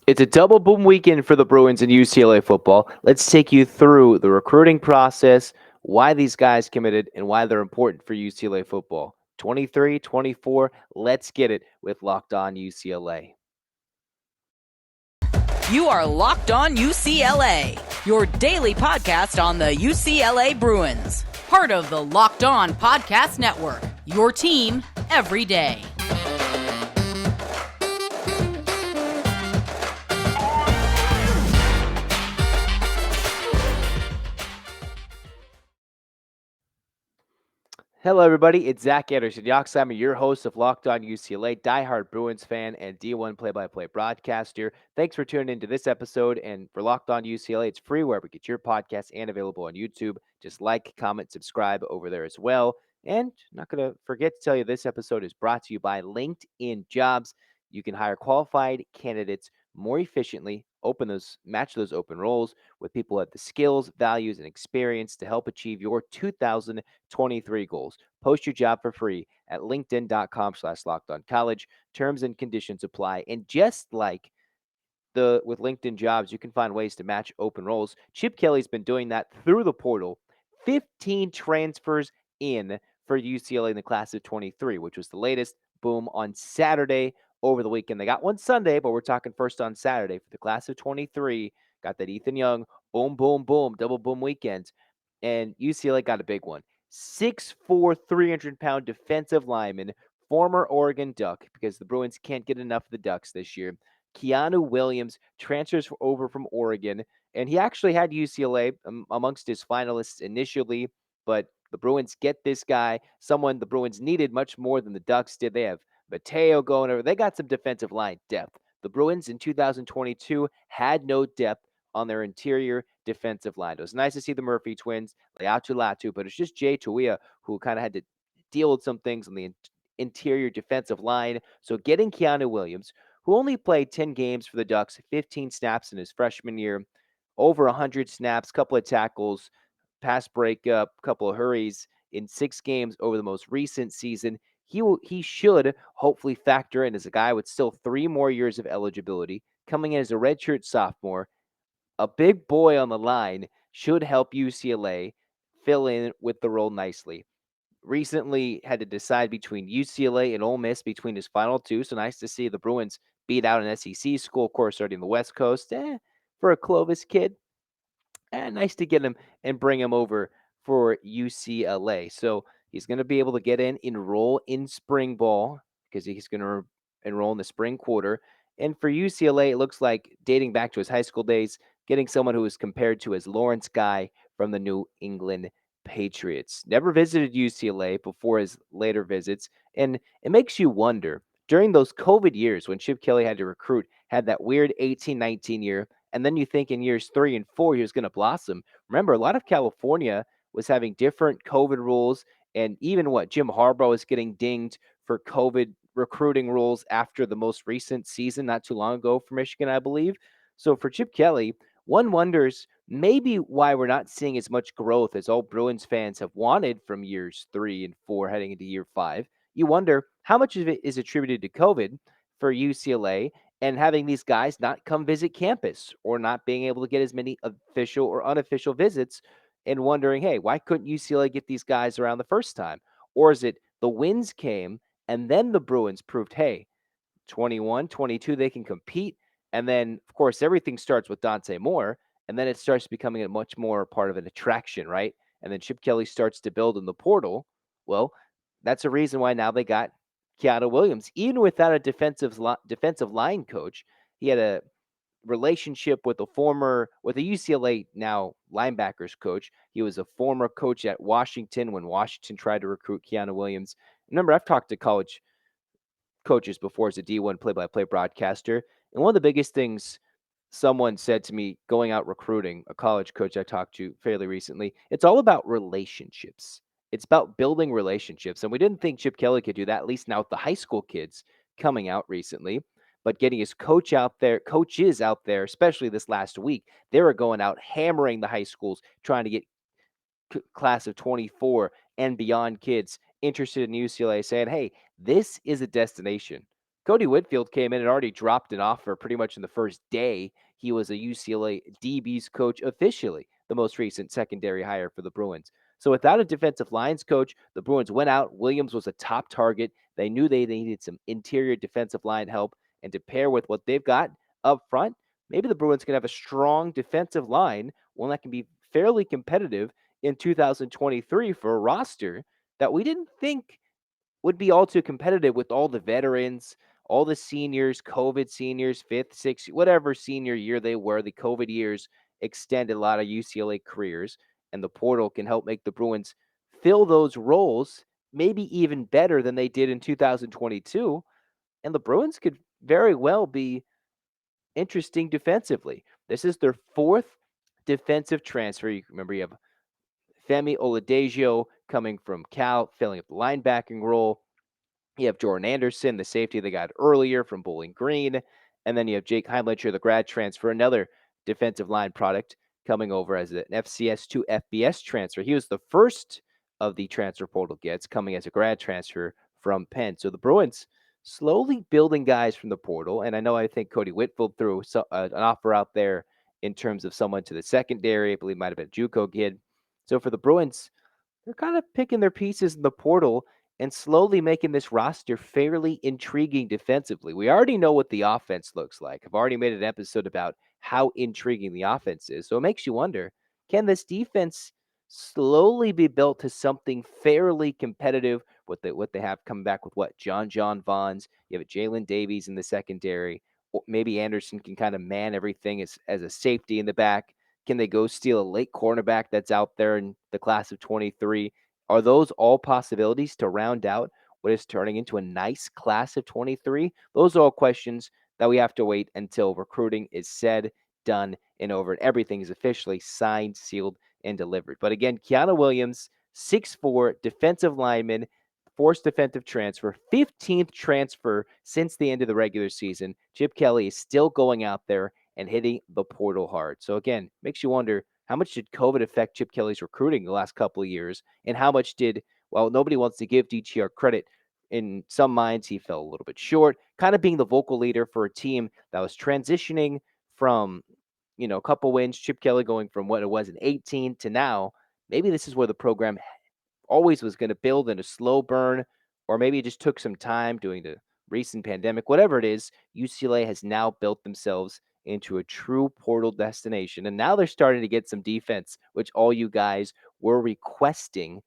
It's a double boom weekend for the Bruins and UCLA football. Let's take you through the recruiting process, why these guys committed, and why they're important for UCLA football. 23, 24, let's get it with Locked On UCLA. You are Locked On UCLA, your daily podcast on the UCLA Bruins. Part of the Locked On Podcast Network, your team every day. Hello, everybody. It's Zach Anderson-Yoxsimer, your host of Locked On UCLA, diehard Bruins fan and D1 play-by-play broadcaster. Thanks for tuning into this episode. And for Locked On UCLA, it's free wherever you get your podcast and available on YouTube. Just like, comment, subscribe over there as well. And not going to forget to tell you, this episode is brought to you by LinkedIn Jobs. You can hire qualified candidates more efficiently, match those open roles with people who have the skills, values, and experience to help achieve your 2023 goals. Post your job for free at linkedin.com/lockedoncollege. Terms and conditions apply. And just like with LinkedIn Jobs, you can find ways to match open roles. Chip Kelly's been doing that through the portal. 15 transfers in for UCLA in the class of 23, which was the latest. Boom, on Saturday over the weekend. They got one Sunday, but we're talking first on Saturday for the class of 23. Got that Ethan Young, boom, boom, boom, double boom weekend. And UCLA got a big one. 6'4", 300-pound defensive lineman, former Oregon Duck, because the Bruins can't get enough of the Ducks this year. Keanu Williams transfers over from Oregon, and he actually had UCLA amongst his finalists initially, but the Bruins get this guy, someone the Bruins needed much more than the Ducks did. They have Mateo going over. They got some defensive line depth. The Bruins in 2022 had no depth on their interior defensive line. It was nice to see the Murphy twins, Leatu Latu, but it's just Jay Tuia who kind of had to deal with some things on the interior defensive line. So getting Keanu Williams, who only played 10 games for the Ducks, 15 snaps in his freshman year, over 100 snaps, couple of tackles, pass breakup, couple of hurries in 6 games over the most recent season. He should hopefully factor in as a guy with still 3 more years of eligibility, coming in as a redshirt sophomore. A big boy on the line should help UCLA fill in with the role nicely. Recently had to decide between UCLA and Ole Miss between his final two, so nice to see the Bruins beat out an SEC school, of course, starting the West Coast. For a Clovis kid, nice to get him and bring him over for UCLA. So he's going to be able to enroll in spring ball because he's going to enroll in the spring quarter. And for UCLA, it looks like dating back to his high school days, getting someone who is compared to as Lawrence Guy from the New England Patriots. Never visited UCLA before his later visits. And it makes you wonder, during those COVID years when Chip Kelly had to recruit, had that weird 18-19 year, and then you think in years 3 and 4 he was going to blossom. Remember, a lot of California was having different COVID rules, and even Jim Harbaugh was getting dinged for COVID recruiting rules after the most recent season, not too long ago for Michigan, I believe. So for Chip Kelly, one wonders maybe why we're not seeing as much growth as all Bruins fans have wanted from years 3 and 4 heading into year 5. You wonder how much of it is attributed to COVID for UCLA and having these guys not come visit campus or not being able to get as many official or unofficial visits, and wondering, hey, why couldn't UCLA get these guys around the first time? Or is it the wins came and then the Bruins proved, hey, 21, 22, they can compete. And then, of course, everything starts with Dante Moore, and then it starts becoming a much more part of an attraction, right? And then Chip Kelly starts to build in the portal. Well, that's a reason why now they got Keanu Williams. Even without a defensive line coach, he had a relationship with a UCLA now linebackers coach. He was a former coach at Washington when Washington tried to recruit Keanu Williams. Remember, I've talked to college coaches before as a D1 play-by-play broadcaster, and one of the biggest things someone said to me going out recruiting, a college coach I talked to fairly recently, it's all about relationships. It's about building relationships. And we didn't think Chip Kelly could do that, at least now with the high school kids coming out recently. But getting his coaches out there, especially this last week, they were going out hammering the high schools, trying to get class of 24 and beyond kids interested in UCLA, saying, hey, this is a destination. Cody Whitfield came in and already dropped an offer pretty much in the first day. He was a UCLA DB's coach officially, the most recent secondary hire for the Bruins. So without a defensive lines coach, the Bruins went out. Williams was a top target. They knew they needed some interior defensive line help, and to pair with what they've got up front, maybe the Bruins can have a strong defensive line, one that can be fairly competitive in 2023 for a roster that we didn't think would be all too competitive with all the veterans, all the seniors, COVID seniors, fifth, sixth, whatever senior year they were. The COVID years extended a lot of UCLA careers, and the portal can help make the Bruins fill those roles maybe even better than they did in 2022. And the Bruins could very well be interesting defensively. This is their fourth defensive transfer. You remember you have Femi Oladipo coming from Cal, filling up the linebacking role. You have Jordan Anderson, the safety they got earlier from Bowling Green. And then you have Jake Heimlicher, the grad transfer, another defensive line product coming over as an FCS to FBS transfer. He was the first of the transfer portal gets coming as a grad transfer from Penn. So the Bruins slowly building guys from the portal. And I think Cody Whitfield threw an offer out there in terms of someone to the secondary. I believe it might have been a JUCO kid. So for the Bruins, they're kind of picking their pieces in the portal and slowly making this roster fairly intriguing defensively. We already know what the offense looks like. I've already made an episode about how intriguing the offense is. So it makes you wonder, can this defense slowly be built to something fairly competitive? What they have coming back with what? John Vaughns. You have a Jalen Davies in the secondary. Or maybe Anderson can kind of man everything as a safety in the back. Can they go steal a late cornerback that's out there in the class of 23? Are those all possibilities to round out what is turning into a nice class of 23? Those are all questions that we have to wait until recruiting is said, done, and over, and everything is officially signed, sealed, and delivered. But again, Keanu Williams, 6'4", defensive lineman, forced defensive transfer, 15th transfer since the end of the regular season. Chip Kelly is still going out there and hitting the portal hard. So again, makes you wonder, how much did COVID affect Chip Kelly's recruiting the last couple of years? And how much did, well, nobody wants to give DTR credit. In some minds, he fell a little bit short, kind of being the vocal leader for a team that was transitioning from, a couple wins, Chip Kelly going from what it was in 18 to now. Maybe this is where the program always was going to build in a slow burn, or maybe it just took some time doing the recent pandemic. Whatever it is, UCLA has now built themselves into a true portal destination. And now they're starting to get some defense, which all you guys were requesting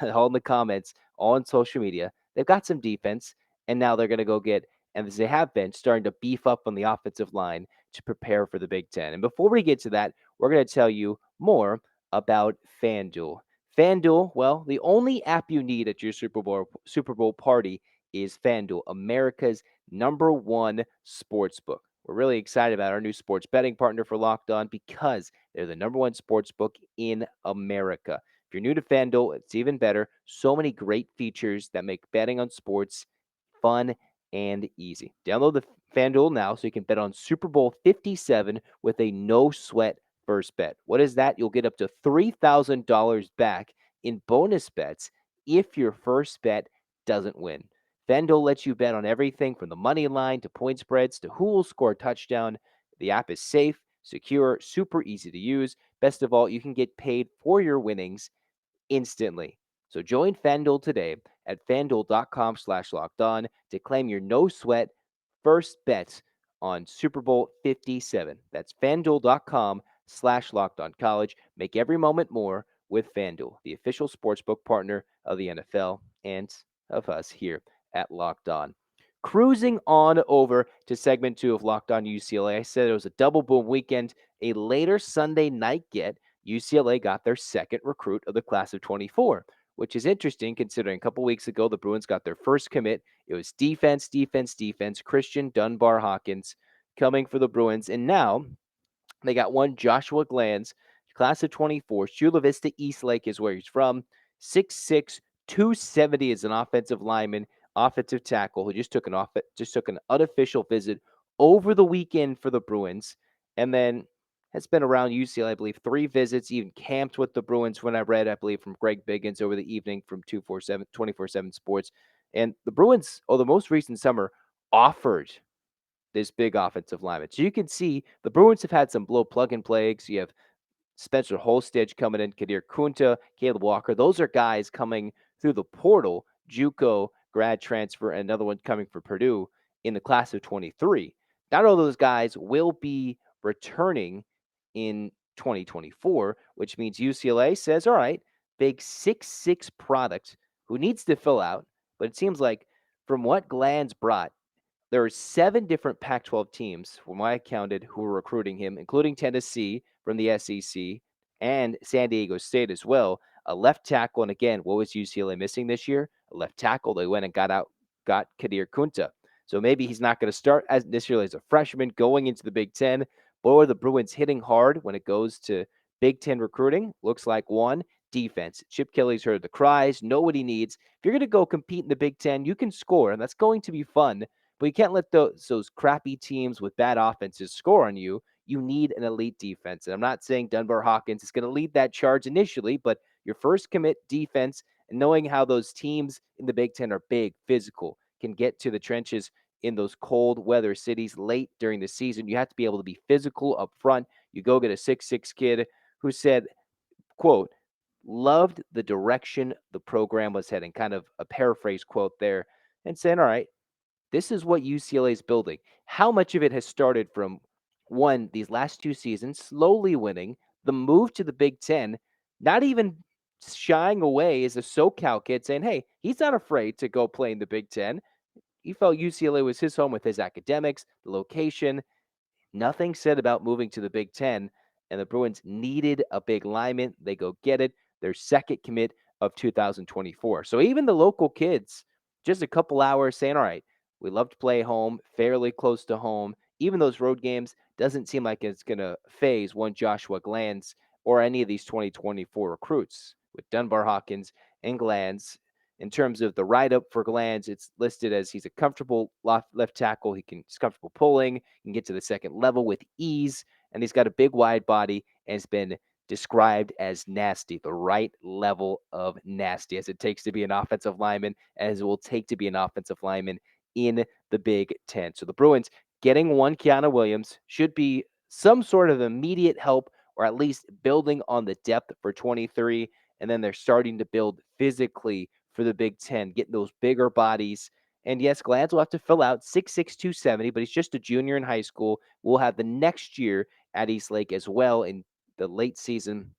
all in the comments, all on social media. They've got some defense, and now they're going to go get, and as they have been, starting to beef up on the offensive line to prepare for the Big Ten. And before we get to that, we're going to tell you more about FanDuel. FanDuel, well, the only app you need at your Super Bowl party is FanDuel, America's #1 sports book. We're really excited about our new sports betting partner for Locked On because they're the #1 sports book in America. If you're new to FanDuel, it's even better. So many great features that make betting on sports fun and easy. Download the FanDuel now so you can bet on Super Bowl 57 with a no sweat first bet. What is that? You'll get up to $3,000 back in bonus bets if your first bet doesn't win. FanDuel lets you bet on everything from the money line to point spreads to who will score a touchdown. The app is safe, secure, super easy to use. Best of all, you can get paid for your winnings instantly. So join FanDuel today at FanDuel.com/lockedon to claim your no sweat first bet on Super Bowl 57. That's FanDuel.com/lockedoncollege. Make every moment more with FanDuel, the official sportsbook partner of the NFL and of us here at Locked On. Cruising on over to segment 2 of Locked On UCLA. I said it was a double boom weekend, a later Sunday night get. UCLA got their second recruit of the class of 24, which is interesting considering a couple weeks ago the Bruins got their first commit. It was defense, Christian Dunbar Hawkins coming for the Bruins. And now they got one Joshua Glanz, class of 24. Chula Vista Eastlake is where he's from. 6'6", 270 is an offensive lineman, offensive tackle who just took an unofficial visit over the weekend for the Bruins, and then has been around UCLA, I believe, 3 visits, even camped with the Bruins when I read, I believe, from Greg Biggins over the evening from 24/7 Sports. And the Bruins, the most recent summer, offered this big offensive lineman. So you can see the Bruins have had some blow plug and plays. You have Spencer Holstedge coming in, Kadir Kunta, Caleb Walker. Those are guys coming through the portal, JUCO, grad transfer, and another one coming for Purdue in the class of 23. Not all those guys will be returning in 2024, which means UCLA says, all right, big 6'6 product who needs to fill out. But it seems like from what Glanz brought, there are 7 different Pac-12 teams, from what I counted, who were recruiting him, including Tennessee from the SEC and San Diego State as well. A left tackle, and again, what was UCLA missing this year? A left tackle. They went and got Kadir Kunta. So maybe he's not going to start as necessarily as a freshman going into the Big Ten. Boy, are the Bruins hitting hard when it goes to Big Ten recruiting. Looks like one, defense. Chip Kelly's heard the cries, know what he needs. If you're going to go compete in the Big Ten, you can score, and that's going to be fun. But you can't let those crappy teams with bad offenses score on you. You need an elite defense. And I'm not saying Dunbar Hawkins is going to lead that charge initially, but your first commit defense and knowing how those teams in the Big Ten are big, physical, can get to the trenches in those cold weather cities late during the season. You have to be able to be physical up front. You go get a 6'6 kid who said, quote, loved the direction the program was heading, kind of a paraphrase quote there, and saying, all right, this is what UCLA is building. How much of it has started from one, these last 2 seasons, slowly winning, the move to the Big Ten, not even shying away as a SoCal kid saying, hey, he's not afraid to go play in the Big Ten. He felt UCLA was his home with his academics, the location. Nothing said about moving to the Big Ten, and the Bruins needed a big lineman. They go get it. Their second commit of 2024. So even the local kids, just a couple hours saying, all right, we love to play home, fairly close to home. Even those road games doesn't seem like it's going to phase one Joshua Glanz or any of these 2024 recruits. With Dunbar Hawkins and Glanz, in terms of the write-up for Glanz, it's listed as he's a comfortable left tackle. He's comfortable pulling, he can get to the second level with ease, and he's got a big wide body and has been described as nasty, the right level of nasty, as it takes to be an offensive lineman, as it will take to be an offensive lineman in the Big Ten. So the Bruins getting one Keanu Williams should be some sort of immediate help, or at least building on the depth for 23. And then they're starting to build physically for the Big Ten, getting those bigger bodies. And yes, Glanz will have to fill out 6'6", 270, but he's just a junior in high school. We'll have the next year at East Lake as well in the late season,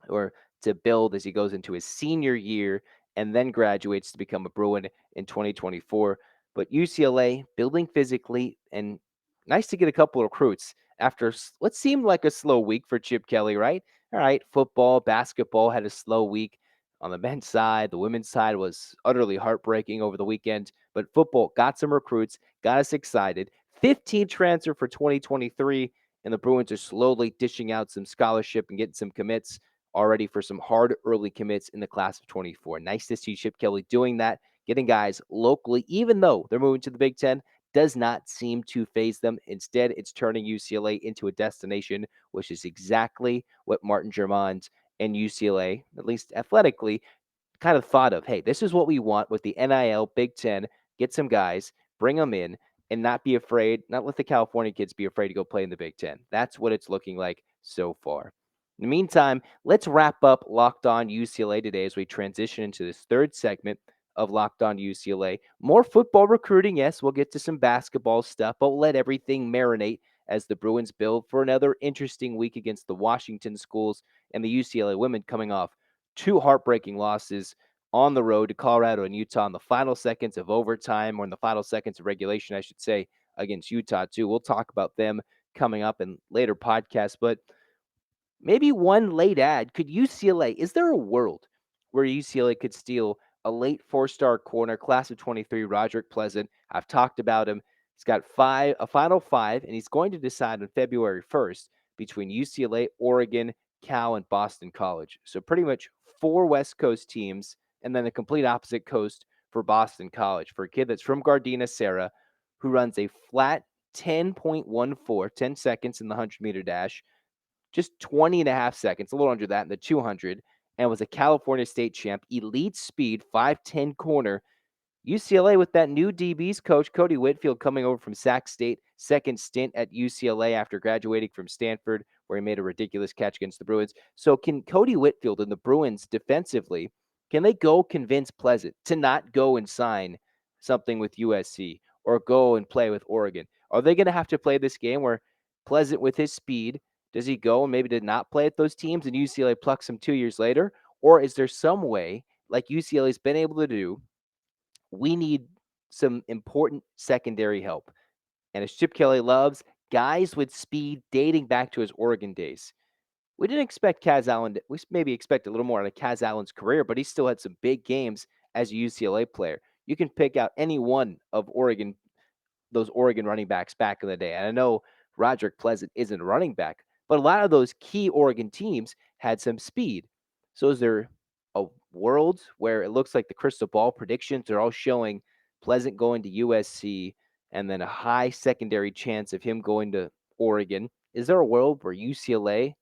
or to build as he goes into his senior year and then graduates to become a Bruin in 2024. But UCLA building physically, and nice to get a couple of recruits after what seemed like a slow week for Chip Kelly, right? All right, football, basketball had a slow week on the men's side. The women's side was utterly heartbreaking over the weekend, but football got some recruits, got us excited. 15 transfer for 2023, and the Bruins are slowly dishing out some scholarship and getting some commits already for some hard early commits in the class of 24. Nice to see Chip Kelly doing that, getting guys locally, even though they're moving to the Big Ten, does not seem to phase them. Instead, it's turning UCLA into a destination, which is exactly what Martin Germond and UCLA, at least athletically, kind of thought of. Hey, this is what we want with the NIL Big Ten. Get some guys, bring them in, and not be afraid, not let the California kids be afraid to go play in the Big Ten. That's what it's looking like so far. In the meantime, let's wrap up Locked On UCLA today as we transition into this third segment of Locked On UCLA. More football recruiting, yes, we'll get to some basketball stuff, but we'll let everything marinate as the Bruins build for another interesting week against the Washington schools and the UCLA women coming off 2 heartbreaking losses on the road to Colorado and Utah in the final seconds of overtime, or in the final seconds of regulation, I should say, against Utah too. We'll talk about them coming up in later podcasts, but maybe one late ad. Is there a world where UCLA could steal a late 4-star corner, class of 23, Rodrick Pleasant? I've talked about him. He's got a final 5, and he's going to decide on February 1st between UCLA, Oregon, Cal, and Boston College. So pretty much 4 West Coast teams, and then the complete opposite coast for Boston College. For a kid that's from Gardena, Sarah, who runs a flat 10.14, 10 seconds in the 100-meter dash, just 20 and a half seconds, a little under that in the 200, and was a California state champ, elite speed, 5'10 corner. UCLA with that new DBs coach, Cody Whitfield, coming over from Sac State, second stint at UCLA after graduating from Stanford, where he made a ridiculous catch against the Bruins. So can Cody Whitfield and the Bruins defensively, can they go convince Pleasant to not go and sign something with USC or go and play with Oregon? Are they going to have to play this game where Pleasant with his speed, does he go and maybe did not play at those teams and UCLA plucks him 2 years later? Or is there some way, like UCLA's been able to do, we need some important secondary help? And as Chip Kelly loves, guys with speed dating back to his Oregon days. We didn't expect Kaz Allen, we maybe expect a little more out of Kaz Allen's career, but he still had some big games as a UCLA player. You can pick out any one of those Oregon running backs back in the day. And I know Rodrick Pleasant isn't a running back, but a lot of those key Oregon teams had some speed. So is there a world where it looks like the crystal ball predictions are all showing Pleasant going to USC and then a high secondary chance of him going to Oregon? Is there a world where UCLA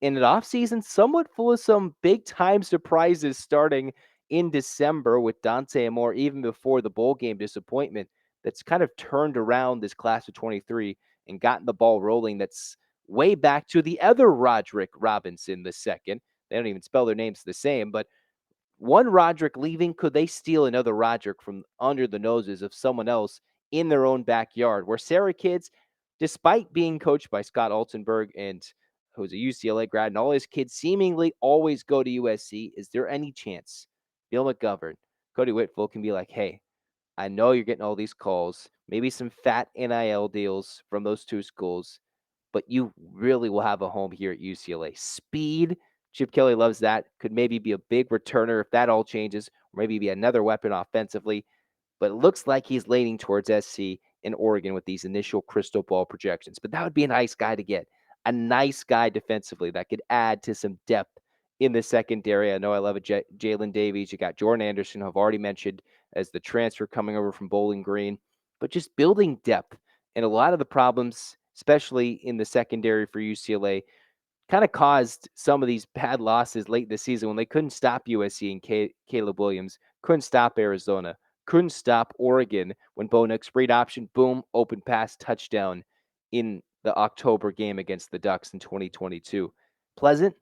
in an offseason somewhat full of some big time surprises starting in December with Dante Amore, even before the bowl game disappointment, that's kind of turned around this class of 23 and gotten the ball rolling? That's way back to the other Roderick Robinson the second. They don't even spell their names the same, but one Roderick leaving, could they steal another Roderick from under the noses of someone else in their own backyard? Where Sarah kids, despite being coached by Scott Altenberg and who's a UCLA grad, and all his kids seemingly always go to USC, is there any chance Bill McGovern, Cody Whitfield can be like, hey, I know you're getting all these calls, maybe some fat NIL deals from those two schools, but you really will have a home here at UCLA. Speed, Chip Kelly loves that. Could maybe be a big returner if that all changes, or maybe be another weapon offensively. But it looks like he's leaning towards SC in Oregon with these initial crystal ball projections. But that would be a nice guy to get, a nice guy defensively that could add to some depth in the secondary. I know I love Jalen Davies. You got Jordan Anderson, who I've already mentioned as the transfer coming over from Bowling Green, but just building depth. And a lot of the problems, especially in the secondary for UCLA, kind of caused some of these bad losses late this season when they couldn't stop USC and Caleb Williams, couldn't stop Arizona, couldn't stop Oregon when Bo Nix read option, boom, open pass, touchdown in the October game against the Ducks in 2022. Pleasant,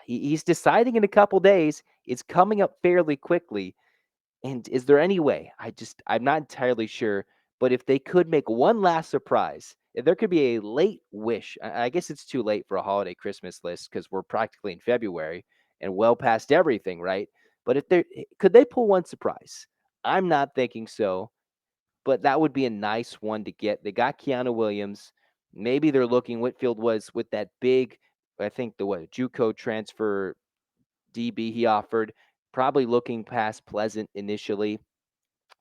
he's deciding in a couple days. It's coming up fairly quickly. And is there any way? I'm not entirely sure, but if they could make one last surprise, if there could be a late wish, I guess it's too late for a holiday Christmas list because we're practically in February and well past everything, right? But if they could they pull one surprise? I'm not thinking so, but that would be a nice one to get. They got Keanu Williams. Maybe they're looking. Whitfield was with that big, I think the JUCO transfer DB he offered, probably looking past Pleasant initially.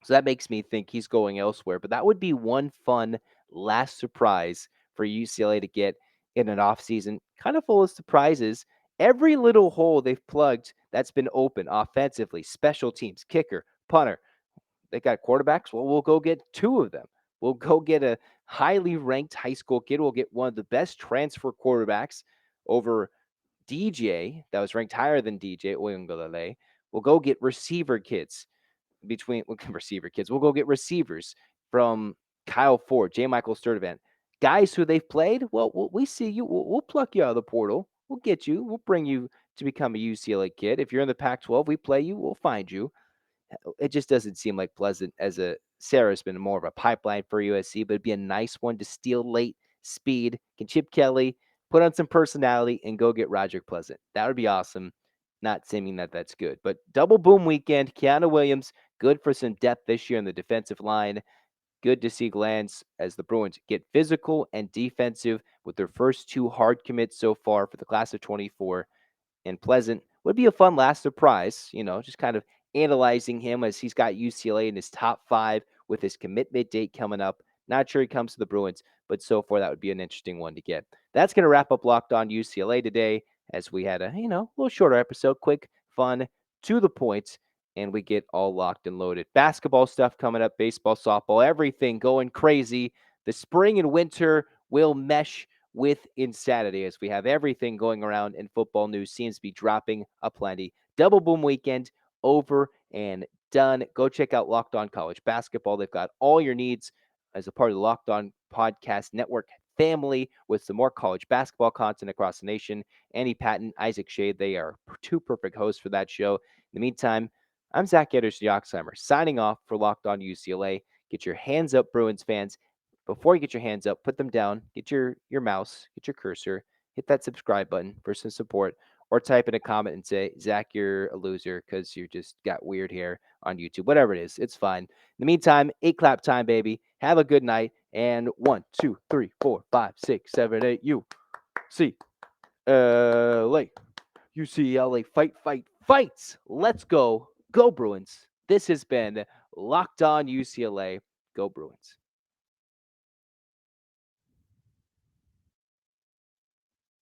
So that makes me think he's going elsewhere. But that would be one fun last surprise for UCLA to get in an offseason, kind of full of surprises. Every little hole they've plugged that's been open offensively, special teams, kicker, punter. They got quarterbacks. Well, we'll go get two of them. We'll go get a highly ranked high school kid. We'll get one of the best transfer quarterbacks over DJ that was ranked higher than DJ Oyunglele. We'll go get receiver kids receiver kids. We'll go get receivers from Kyle Ford, J. Michael Sturdivant, guys who they've played. Well, we see you. We'll pluck you out of the portal. We'll get you. We'll bring you to become a UCLA kid. If you're in the Pac-12, we play you. We'll find you. It just doesn't seem like Pleasant as a Sarah's been more of a pipeline for USC, but it'd be a nice one to steal late speed. Can Chip Kelly put on some personality and go get Roderick Pleasant? That would be awesome. Not seeming that that's good, but double boom weekend. Keanu Williams, good for some depth this year in the defensive line. Good to see Glanz as the Bruins get physical and defensive with their first two hard commits so far for the class of 24. And Pleasant would be a fun last surprise, just kind of analyzing him as he's got UCLA in his top 5 with his commitment date coming up. Not sure he comes to the Bruins, but so far that would be an interesting one to get. That's going to wrap up Locked On UCLA today as we had a, little shorter episode, quick, fun, to the point, and we get all locked and loaded. Basketball stuff coming up, baseball, softball, everything going crazy. The spring and winter will mesh with Insanity as we have everything going around and football news seems to be dropping aplenty. Double boom weekend over and done. Go check out Locked On College Basketball. They've got all your needs as a part of the Locked On Podcast Network family with some more college basketball content across the nation. Annie Patton, Isaac Shade, they are two perfect hosts for that show. In the meantime, I'm Zach Anderson-Yoxsimer signing off for Locked On UCLA. Get your hands up, Bruins fans. Before you get your hands up, put them down. Get your mouse, get your cursor, hit that subscribe button for some support, or type in a comment and say, Zach, you're a loser because you just got weird hair on YouTube. Whatever it is, it's fine. In the meantime, 8 clap time, baby. Have a good night. And 1, 2, 3, 4, 5, 6, 7, 8, UCLA. UCLA fight, fight, fights. Let's go. Go Bruins. This has been Locked On UCLA. Go Bruins.